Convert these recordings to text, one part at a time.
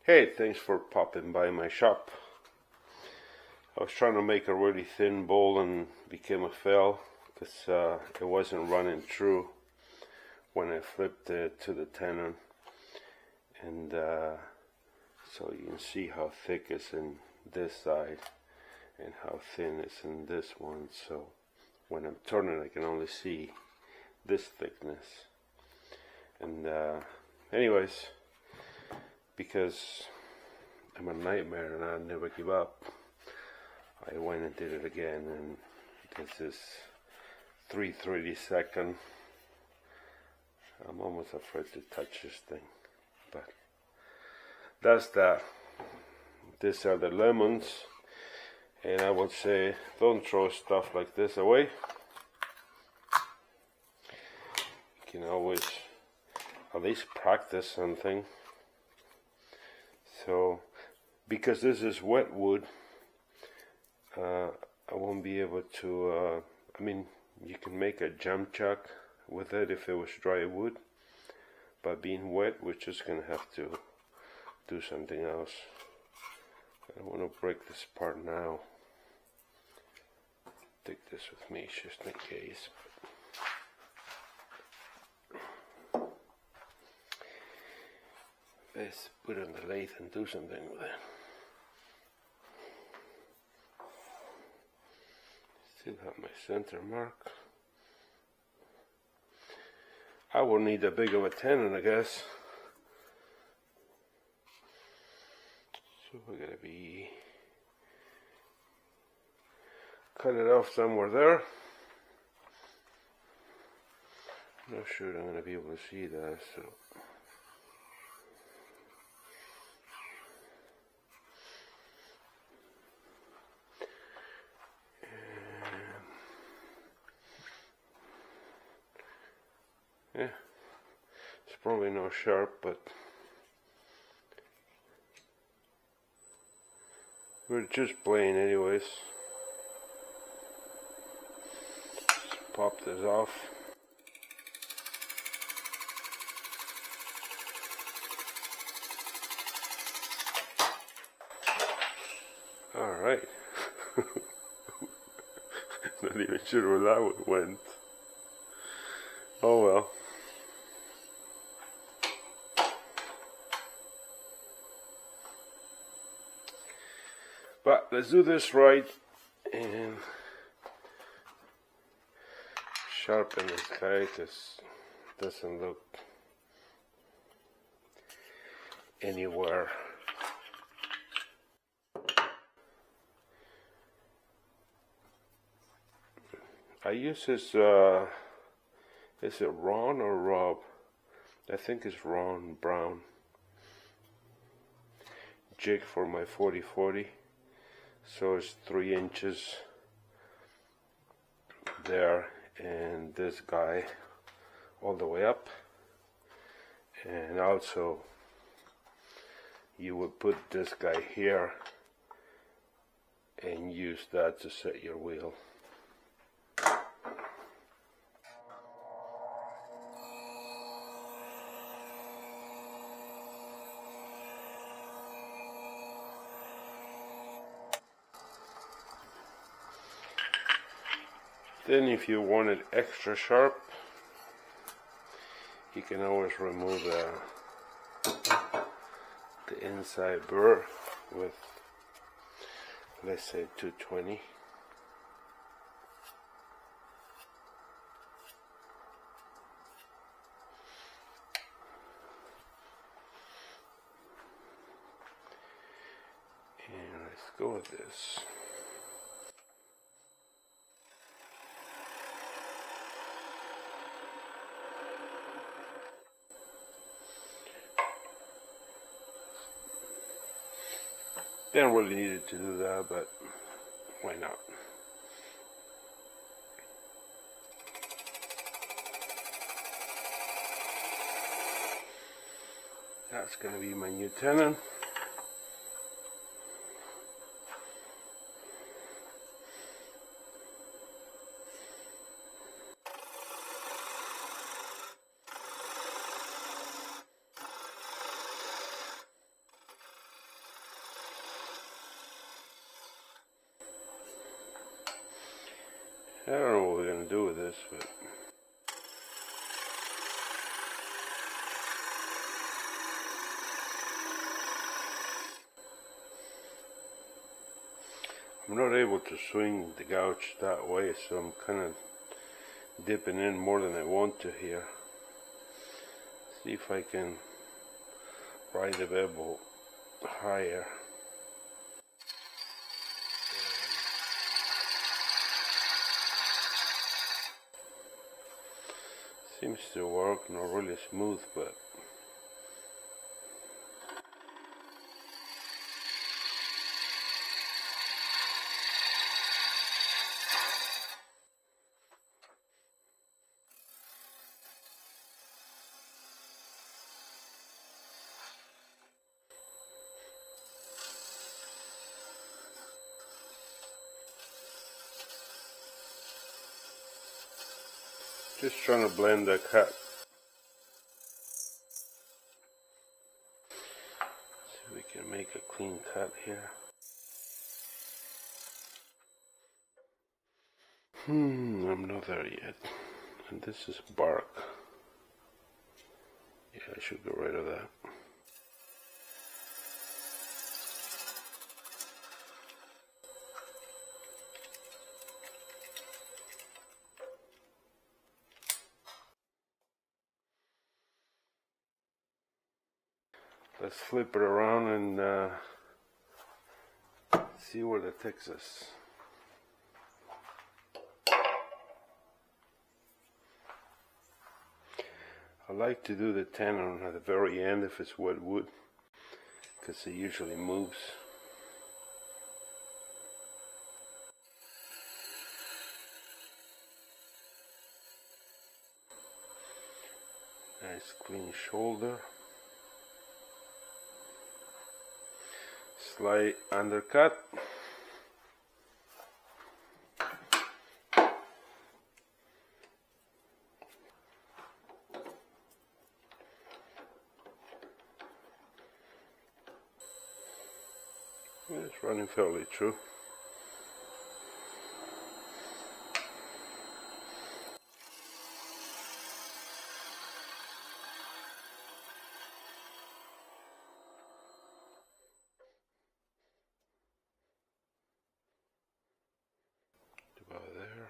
Hey, thanks for popping by my shop. I was trying to make a really thin bowl and became a fail because it wasn't running true when I flipped it to the tenon. And so you can see how thick it's in this side and how thin it's in this one. So when I'm turning, I can only see this thickness. And anyways, because I'm a nightmare and I never give up, I went and did it again, and this is 3/32. I'm almost afraid to touch this thing, but that's that. These are the lemons, and I would say don't throw stuff like this away. You can always at least practice something. So because this is wet wood, I won't be able to, I mean, you can make a jump chuck with it if it was dry wood, but being wet, we're just going to have to do something else. I don't want to break this part now. Take this with me just in case. Let's put it on the lathe and do something with it. Still have my center mark. I will need a big of a tenon, I guess. So we're gonna be cut it off somewhere there. I'm not sure I'm gonna be able to see that, so. Yeah, it's probably not sharp, but we're just playing anyways. Just pop this off. Alright. Not even sure where that went. Oh well. But let's do this right and sharpen this guy because it doesn't look anywhere. I use this, is it Ron or Rob? I think it's Ron Brown jig for my 40/40. So it's 3 inches there, and this guy all the way up. And also you would put this guy here and use that to set your wheel. Then if you want it extra sharp, you can always remove the inside burr with, let's say, 220. And let's go with this. Didn't really need to do that, but why not? That's going to be my new tenon. I don't know what we're going to do with this, but I'm not able to swing the gouge that way, so I'm kind of dipping in more than I want to here. See if I can ride the bevel higher. Seems to work, not really smooth, but just trying to blend the cut. So we can make a clean cut here. I'm not there yet. And this is bark. Yeah, I should get rid of that. Let's flip it around and see where that takes us. I like to do the tenon at the very end if it's wet wood, because it usually moves. Nice clean shoulder. Slight undercut. It's running fairly true. About there.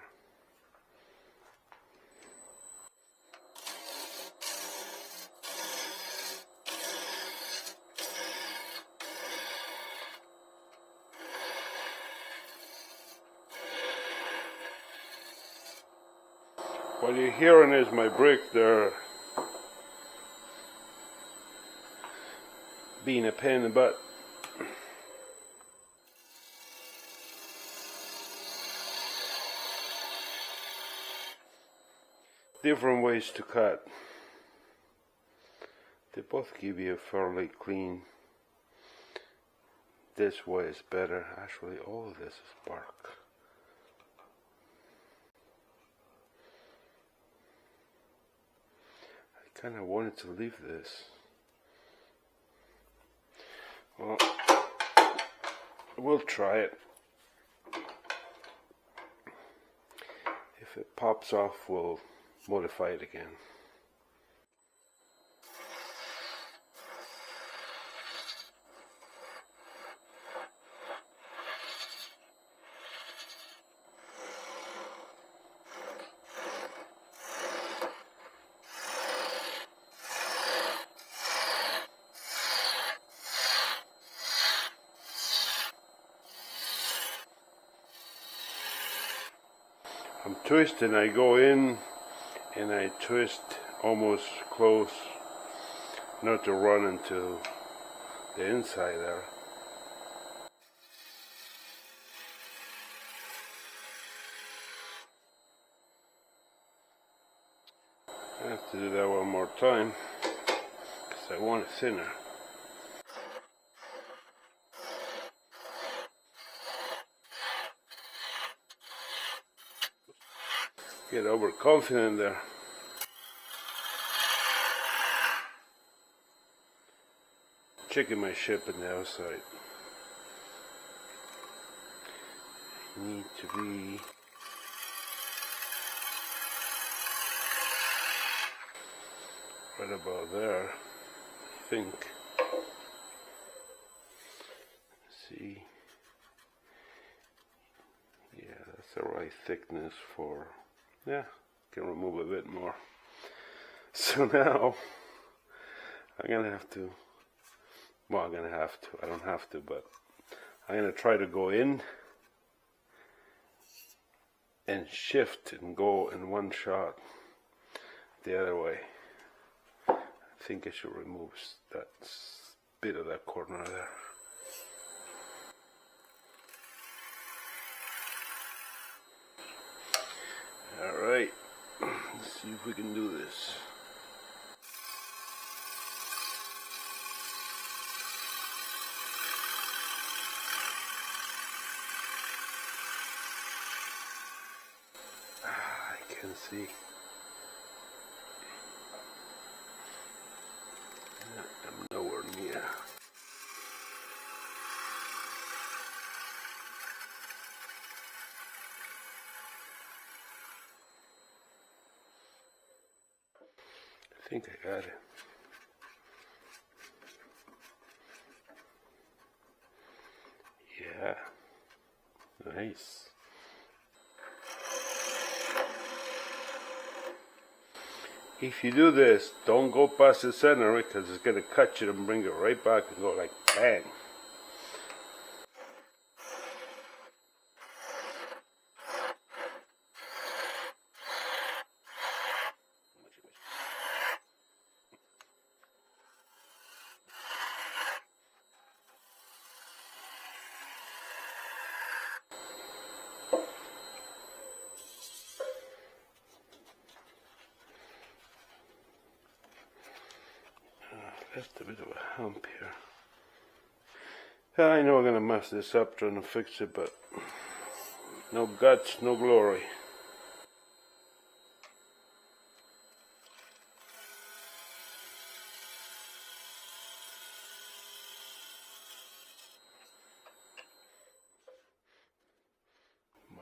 What you're hearing is my brick there being a pain in the butt. Different ways to cut. They both give you a fairly clean. This way is better. Actually, all of this is bark. I kind of wanted to leave this. Well, we'll try it. If it pops off, we'll modify it again. I'm twisting, I go in and I twist almost close, not to run into the inside there. I have to do that one more time because I want it thinner. Get overconfident there. Checking my ship on the outside. Need to be right about there, I think. See, yeah, that's the right thickness for, yeah, can remove a bit more. So now I'm gonna have to, well, I'm gonna have to, I don't have to, but I'm gonna try to go in and shift and go in one shot the other way. I think I should remove that bit of that corner there. Alright, let's see if we can do this. I can see. I'm nowhere near. I think I got it. Yeah, nice. If you do this, don't go past the center because it's going to cut you and bring it right back and go like bang. Left a bit of a hump here. I know I'm gonna mess this up trying to fix it, but no guts, no glory.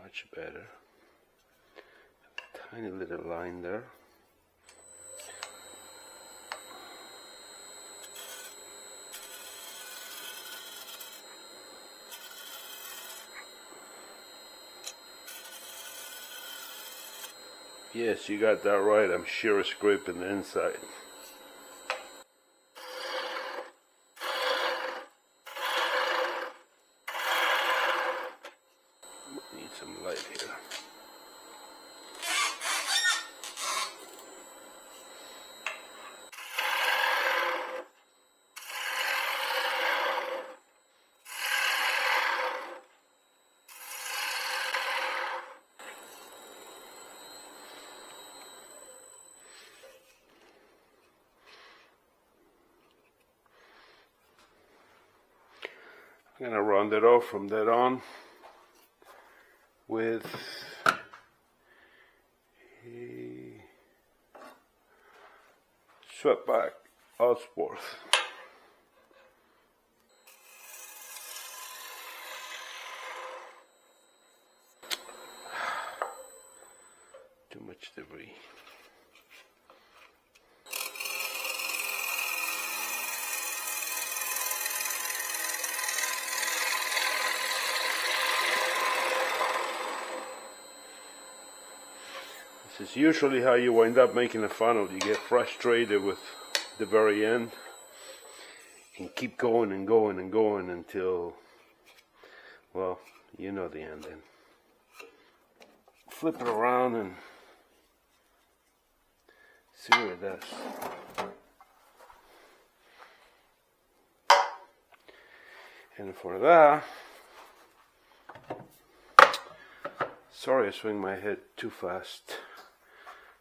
Much better. Tiny little line there. Yes, you got that right. I'm sure scraping the inside. Need some light here. I'm going to round it off from that on with a swept-back Allsworth. Too much debris. This is usually how you wind up making a funnel. You get frustrated with the very end and keep going and going and going until, well, you know the ending. Flip it around and see what it does. And for that, sorry I swing my head too fast.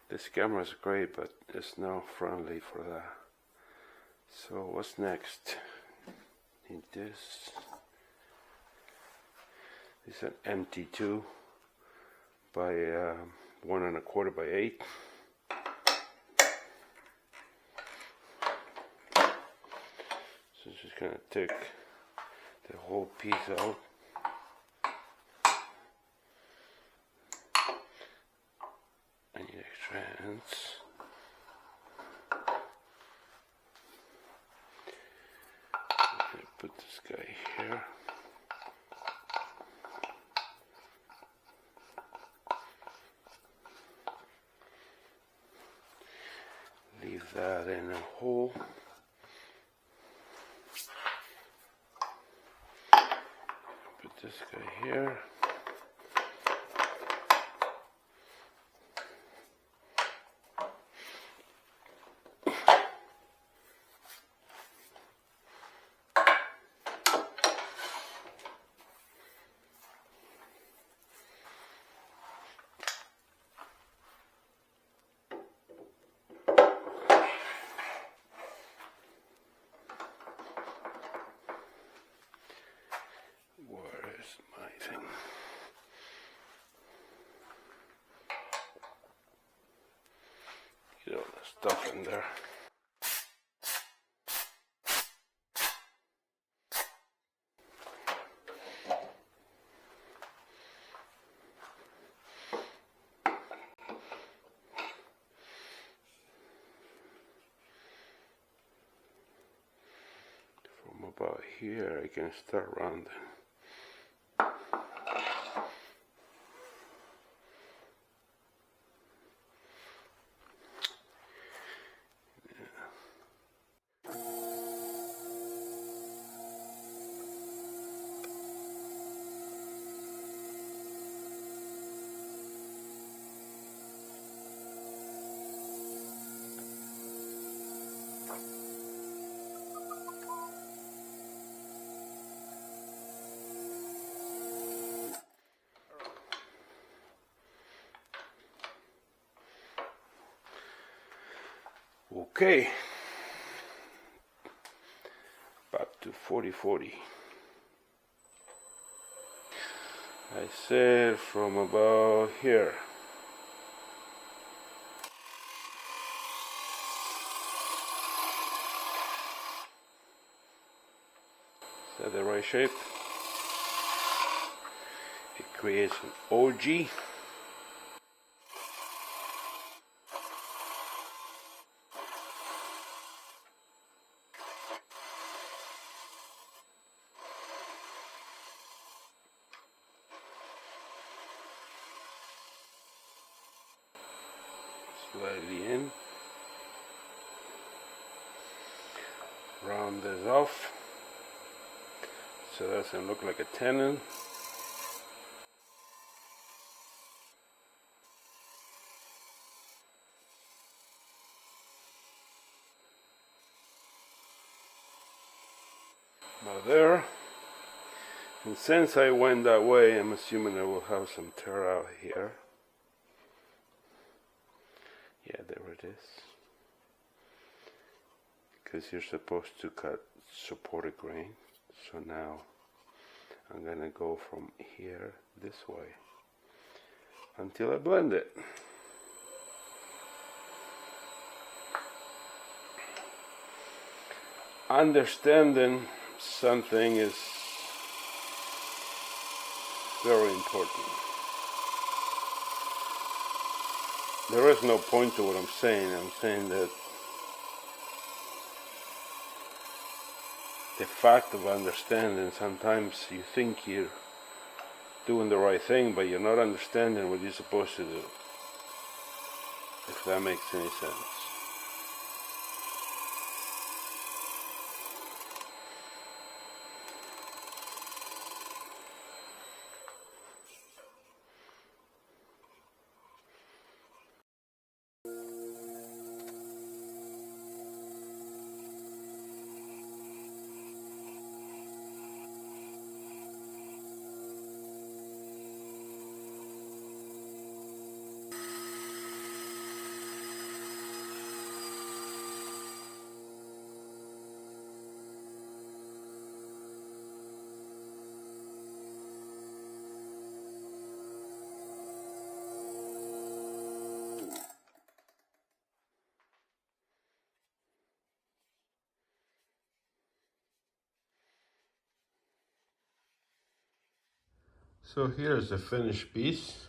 This camera is great, but it's not friendly for that. So what's next? Need this. This is an MT2 by 1 1/4 by 8. So it's just gonna take the whole piece out. I need extra hands. Put this guy here. Leave that in a hole. Put this guy here. Get all the stuff in there. From about here I can start rounding. Okay, back to 40-40. I said from about here. Is that the right shape? It creates an OG. Slightly in, round this off so it doesn't look like a tenon. Now there, and since I went that way, I'm assuming I will have some tear out here. Yeah, there it is. Because you're supposed to cut supported grain. So now I'm gonna go from here this way until I blend it. Understanding something is very important. There is no point to what I'm saying. I'm saying that the fact of understanding, sometimes you think you're doing the right thing, but you're not understanding what you're supposed to do. If that makes any sense. So here's the finished piece.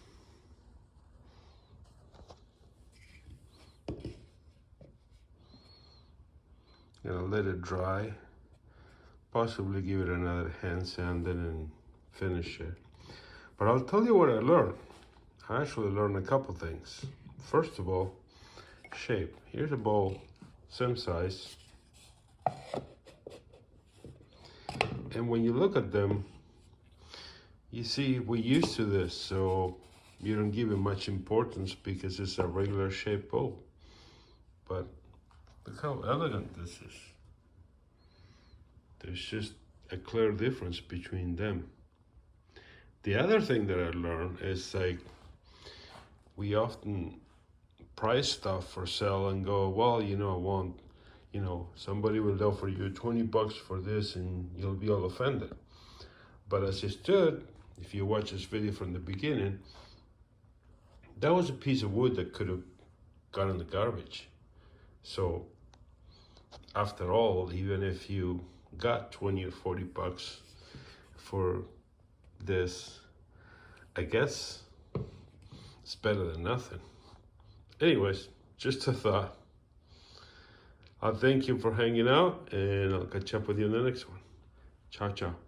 Gonna let it dry. possibly give it another hand sanding and finish it. But I'll tell you what I learned. I actually learned a couple things. First of all, shape. Here's a bowl, same size. And when you look at them, you see we're used to this, so you don't give it much importance because it's a regular shaped bowl. But look how elegant this is. There's just a clear difference between them. The other thing that I learned is like, we often price stuff for sale and go, well, somebody will offer you 20 bucks for this and you'll be all offended. But as it stood, if you watch this video from the beginning, that was a piece of wood that could have gone in the garbage. So after all, even if you got 20 or 40 bucks for this, I guess it's better than nothing. Anyways, just a thought. I'll thank you for hanging out, and I'll catch up with you in the next one. Ciao, ciao.